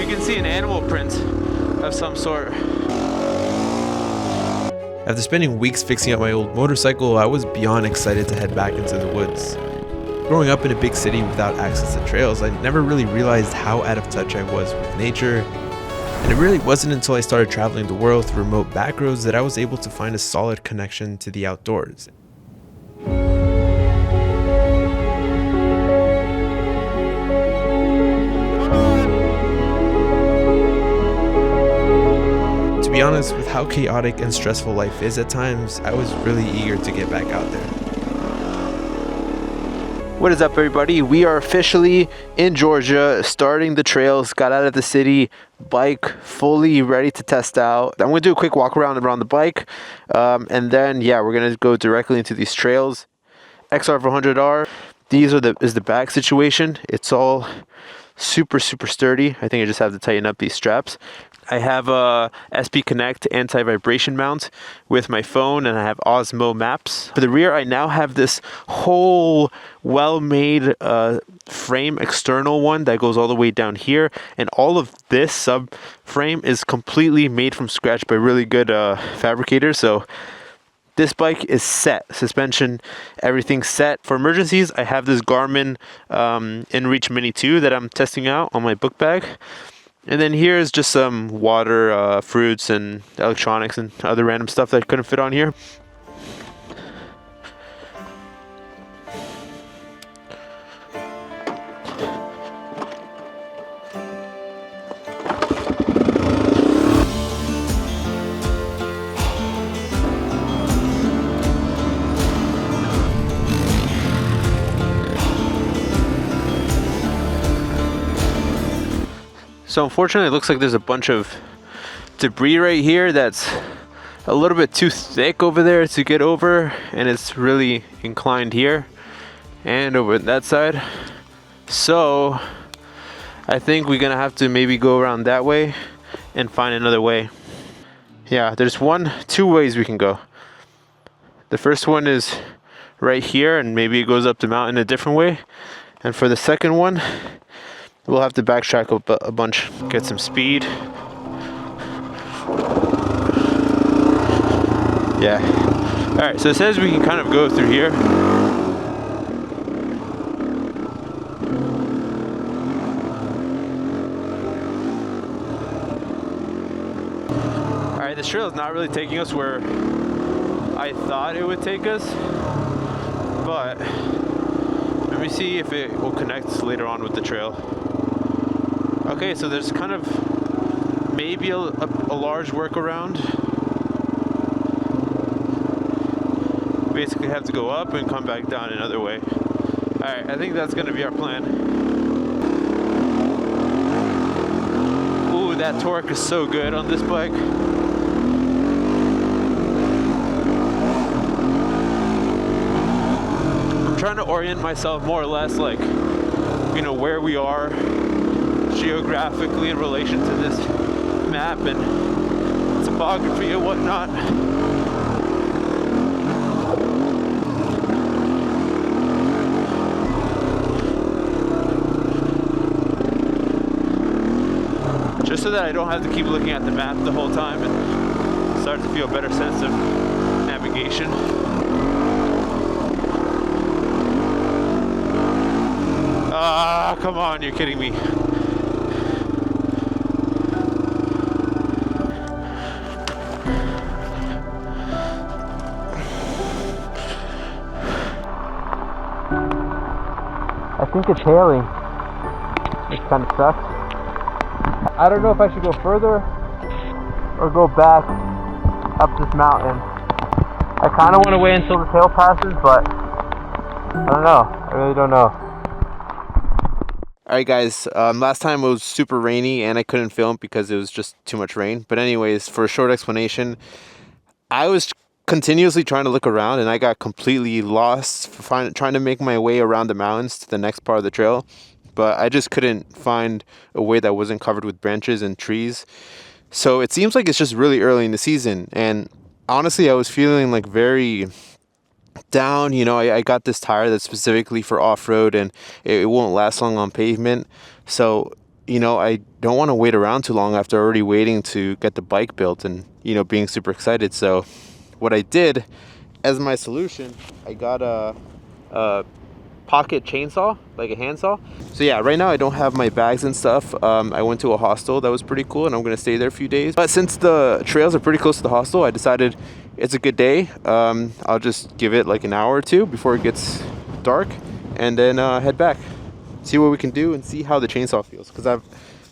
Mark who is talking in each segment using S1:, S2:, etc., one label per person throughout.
S1: can see an animal print of some sort.
S2: After spending weeks fixing up my old motorcycle, I was beyond excited to head back into the woods. Growing up in a big city without access to trails, I never really realized how out of touch I was with nature. And it really wasn't until I started traveling the world through remote back roads that I was able to find a solid connection to the outdoors. To be honest, with how chaotic and stressful life is at times, I was really eager to get back out there.
S1: What is up, everybody? We are officially in Georgia, starting the trails. Got out of the city, bike fully ready to test out. I'm gonna do a quick walk around the bike, and then we're gonna go directly into these trails. XR400R. These are is the bag situation. It's all super sturdy. I think I just have to tighten up these straps. I have a SP Connect anti-vibration mount with my phone, and I have Osmo maps. For the rear, I now have this whole well-made frame, external one that goes all the way down here, and all of this subframe is completely made from scratch by really good fabricators. So this bike is set, suspension, everything set. For emergencies, I have this Garmin InReach Mini 2 that I'm testing out on my book bag. And then here's just some water, fruits, and electronics and other random stuff that couldn't fit on here. So unfortunately, it looks like there's a bunch of debris right here that's a little bit too thick over there to get over, and it's really inclined here and over that side. So I think we're gonna have to maybe go around that way and find another way. Yeah, there's two ways we can go. The first one is right here, and maybe it goes up the mountain a different way. And for the second one, we'll have to backtrack a bunch, get some speed. Yeah. All right, so it says we can kind of go through here. All right, this trail is not really taking us where I thought it would take us, but let me see if it will connect later on with the trail. Okay, so there's kind of maybe a large workaround. Basically have to go up and come back down another way. Alright, I think that's gonna be our plan. Ooh, that torque is so good on this bike. I'm trying to orient myself more or less like, where we are geographically in relation to this map and topography and whatnot. Just so that I don't have to keep looking at the map the whole time and start to feel a better sense of navigation. Ah, come on, you're kidding me. I think it's hailing. It kind of sucks. I don't know if I should go further or go back up this mountain. I kind of want to wait until the tail passes, but I don't know. I really don't know. Alright guys, last time it was super rainy and I couldn't film because it was just too much rain. But anyways, for a short explanation, I was continuously trying to look around and I got completely lost trying to make my way around the mountains to the next part of the trail. But I just couldn't find a way that wasn't covered with branches and trees. So it seems like it's just really early in the season. And honestly, I was feeling like very down. I got this tire that's specifically for off-road and it won't last long on pavement. So you know, I don't want to wait around too long after already waiting to get the bike built and, you know, being super excited. So what I did as my solution, I got a pocket chainsaw, like a handsaw. So yeah, right now I don't have my bags and stuff. I went to a hostel that was pretty cool, and I'm gonna stay there a few days. But since the trails are pretty close to the hostel, I decided it's a good day. I'll just give it like an hour or two before it gets dark, and then head back, see what we can do, and see how the chainsaw feels. Because I've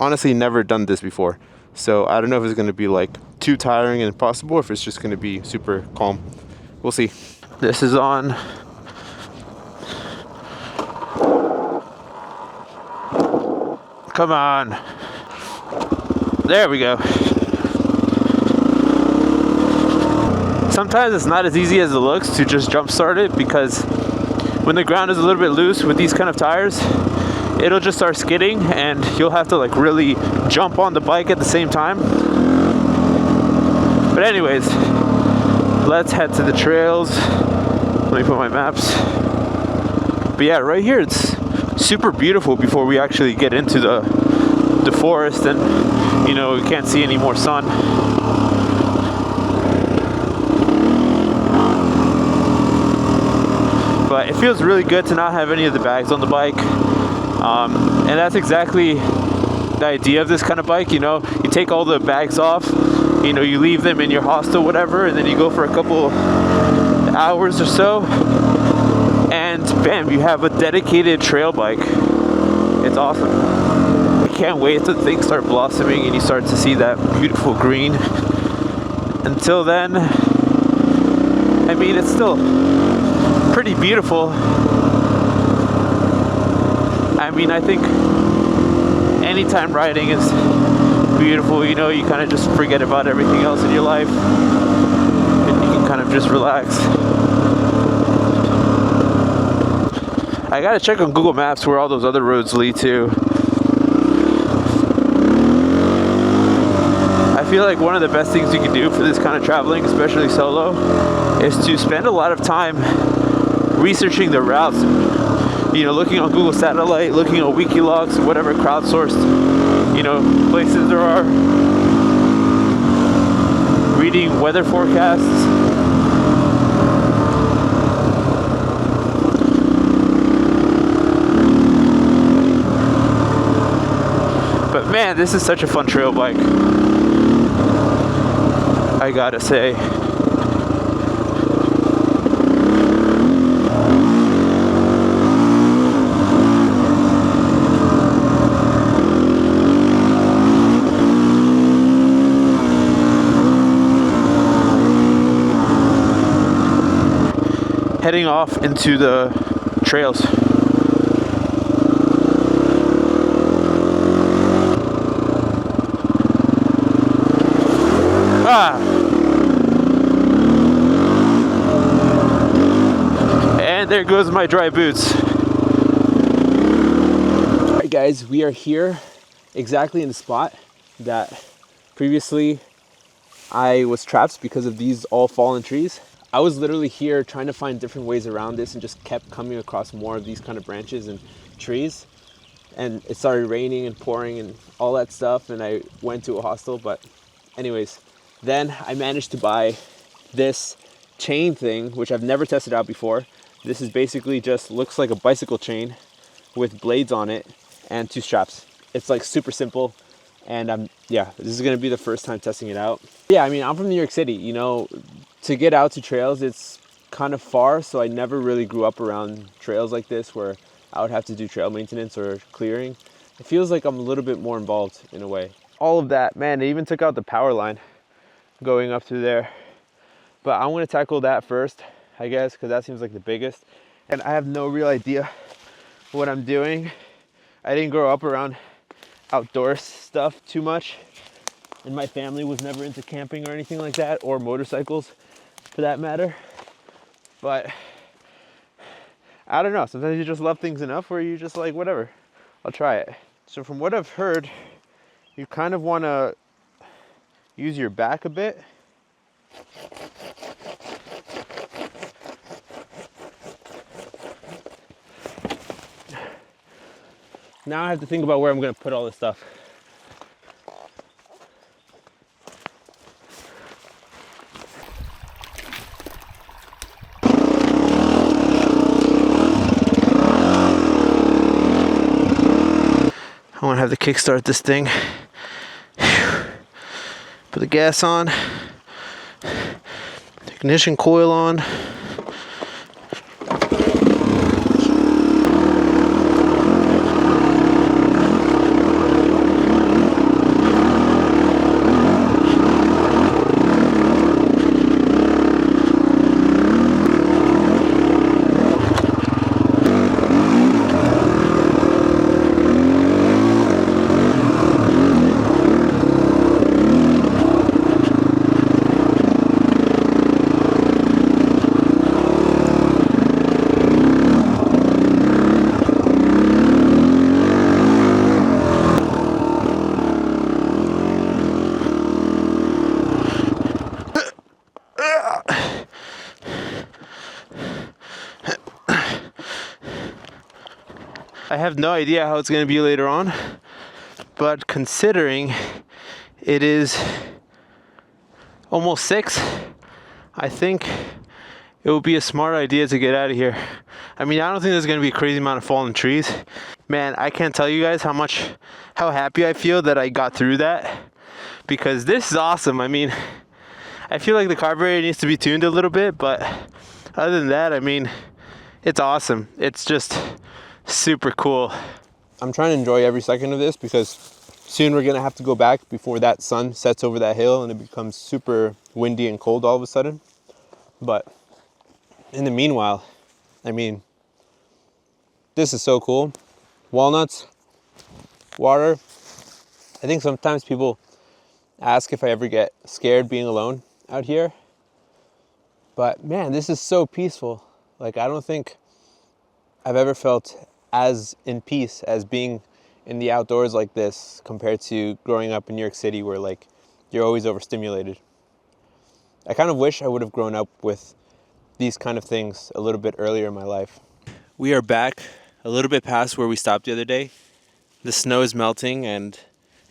S1: honestly never done this before, so I don't know if it's gonna be like too tiring and impossible, or if it's just gonna be super calm. We'll see. This is on. Come on. There we go. Sometimes it's not as easy as it looks to just jump start it, because when the ground is a little bit loose with these kind of tires, it'll just start skidding and you'll have to like really jump on the bike at the same time. But anyways, let's head to the trails. Let me put my maps. But yeah, right here it's super beautiful before we actually get into the forest, and you know, we can't see any more sun. But it feels really good to not have any of the bags on the bike, and that's exactly the idea of this kind of bike. You know, you take all the bags off, you know, you leave them in your hostel, whatever, and then you go for a couple hours or so, and bam, you have a dedicated trail bike. It's awesome. I can't wait till things start blossoming and you start to see that beautiful green. Until then, I mean, it's still pretty beautiful. I mean, I think anytime riding is beautiful. You know, you kind of just forget about everything else in your life and you can kind of just relax. I gotta check on Google Maps where all those other roads lead to. I feel like one of the best things you can do for this kind of traveling, especially solo, is to spend a lot of time researching the routes. You know, looking on Google Satellite, looking on Wikilogs, whatever crowdsourced, you know, places there are. Reading weather forecasts. But man, this is such a fun trail bike, I gotta say. Heading off into the trails. And there goes my dry boots. Alright guys, we are here exactly in the spot that previously I was trapped because of these all fallen trees. I was literally here trying to find different ways around this and just kept coming across more of these kind of branches and trees. And it started raining and pouring and all that stuff, and I went to a hostel. But anyways, then I managed to buy this chain thing, which I've never tested out before. This is basically just looks like a bicycle chain with blades on it and two straps. It's like super simple, and yeah, this is gonna be the first time testing it out. Yeah, I mean, I'm from New York City, you know, to get out to trails, it's kind of far, so I never really grew up around trails like this where I would have to do trail maintenance or clearing. It feels like I'm a little bit more involved in a way. All of that, man, they even took out the power line going up through there. But I'm gonna tackle that first, I guess, because that seems like the biggest. And I have no real idea what I'm doing. I didn't grow up around outdoors stuff too much, and my family was never into camping or anything like that, or motorcycles for that matter. But I don't know, sometimes you just love things enough where you just like, whatever, I'll try it. So from what I've heard, you kind of want to use your back a bit.
S3: Now I have to think about where I'm gonna put all this stuff.
S1: I want to have to kickstart this thing. Put the gas on. Ignition coil on. I have no idea how it's going to be later on, but considering it is almost 6, I think it would be a smart idea to get out of here. I mean, I don't think there's going to be a crazy amount of fallen trees. Man, I can't tell you guys how happy I feel that I got through that, because this is awesome. I mean, I feel like the carburetor needs to be tuned a little bit, but other than that, I mean, it's awesome. It's just super cool.
S3: I'm trying to enjoy every second of this because soon we're gonna have to go back before that sun sets over that hill and it becomes super windy and cold all of a sudden. But in the meanwhile, I mean, this is so cool. Walnuts, water. I think sometimes people ask if I ever get scared being alone out here. But man, this is so peaceful. Like, I don't think I've ever felt as in peace as being in the outdoors like this compared to growing up in New York City where like you're always overstimulated. I kind of wish I would have grown up with these kind of things a little bit earlier in my life. We are back a little bit past where we stopped the other day. The snow is melting and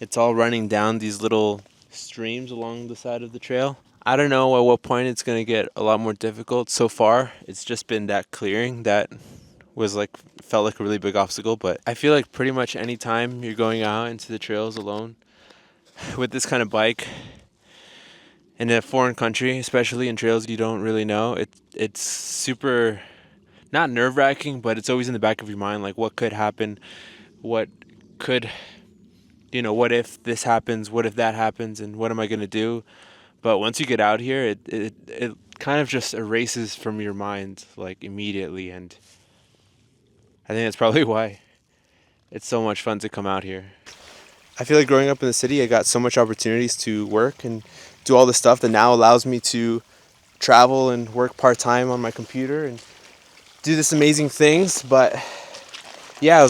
S3: it's all running down these little streams along the side of the trail. I don't know at what point it's going to get a lot more difficult. So far, it's just been that clearing that felt like a really big obstacle, but I feel like pretty much any time you're going out into the trails alone with this kind of bike in a foreign country, especially in trails you don't really know, it's super not nerve-wracking, but it's always in the back of your mind, like what could happen, what if this happens, what if that happens, and what am I going to do? But once you get out here, it kind of just erases from your mind like immediately, and I think that's probably why it's so much fun to come out here. I feel like growing up in the city, I got so much opportunities to work and do all the stuff that now allows me to travel and work part-time on my computer and do this amazing things. But yeah,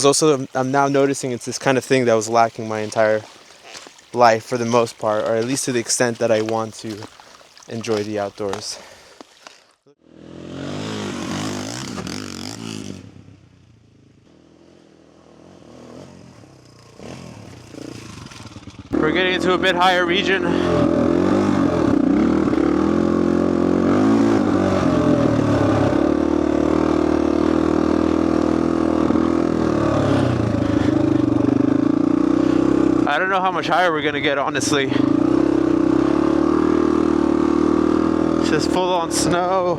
S3: I'm now noticing it's this kind of thing that was lacking my entire life for the most part, or at least to the extent that I want to enjoy the outdoors.
S1: We're getting into a bit higher region. I don't know how much higher we're gonna get, honestly. It's just full on snow.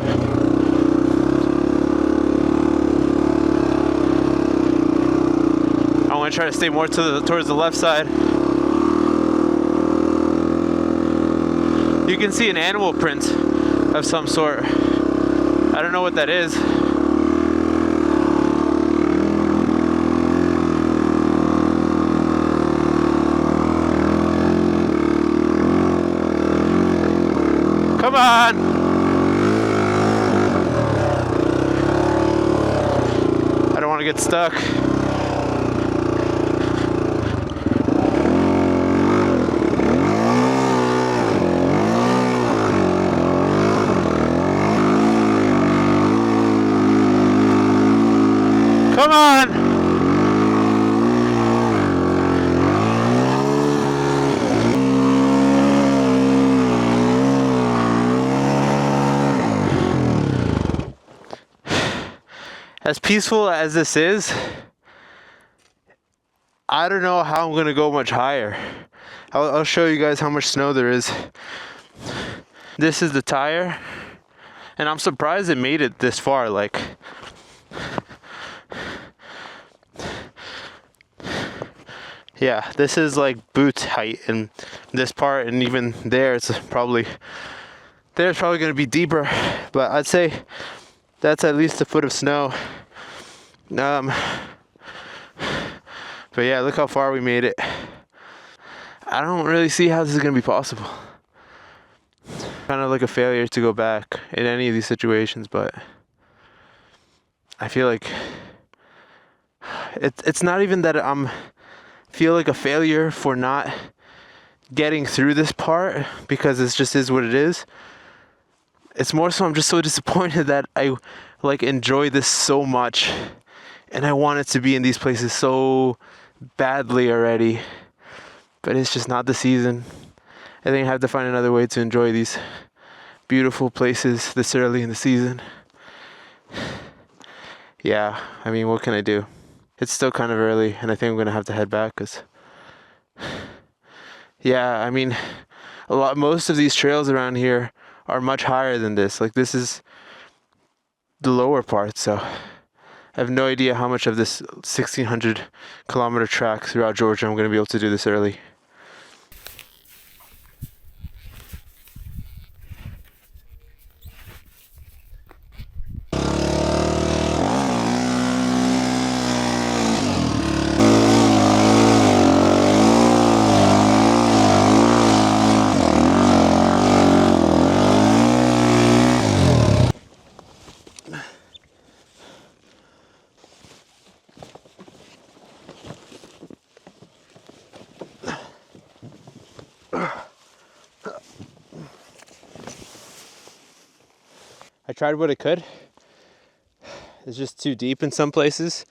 S1: I want to try to stay more towards the left side. You can see an animal print of some sort. I don't know what that is. Come on! I don't want to get stuck. Come on! as peaceful as this is, I don't know how I'm gonna go much higher. I'll show you guys how much snow there is. This is the tire, and I'm surprised it made it this far. Like, yeah, this is like boot height in this part, and even there, there's probably gonna be deeper, but I'd say that's at least a foot of snow. But yeah, look how far we made it. I don't really see how this is gonna be possible. Kind of like a failure to go back in any of these situations, but I feel like it's not even that I'm feel like a failure for not getting through this part, because it just is what it is. It's more so I'm just so disappointed that I like enjoy this so much, and I want it to be in these places so badly already, but it's just not the season. I think I have to find another way to enjoy these beautiful places this early in the season. Yeah, I mean, what can I do? It's still kind of early, and I think I'm gonna have to head back, because yeah, I mean, most of these trails around here are much higher than this. Like, this is the lower part, so I have no idea how much of this 1,600 kilometer track throughout Georgia I'm gonna be able to do this early. I tried what I could. It's just too deep in some places.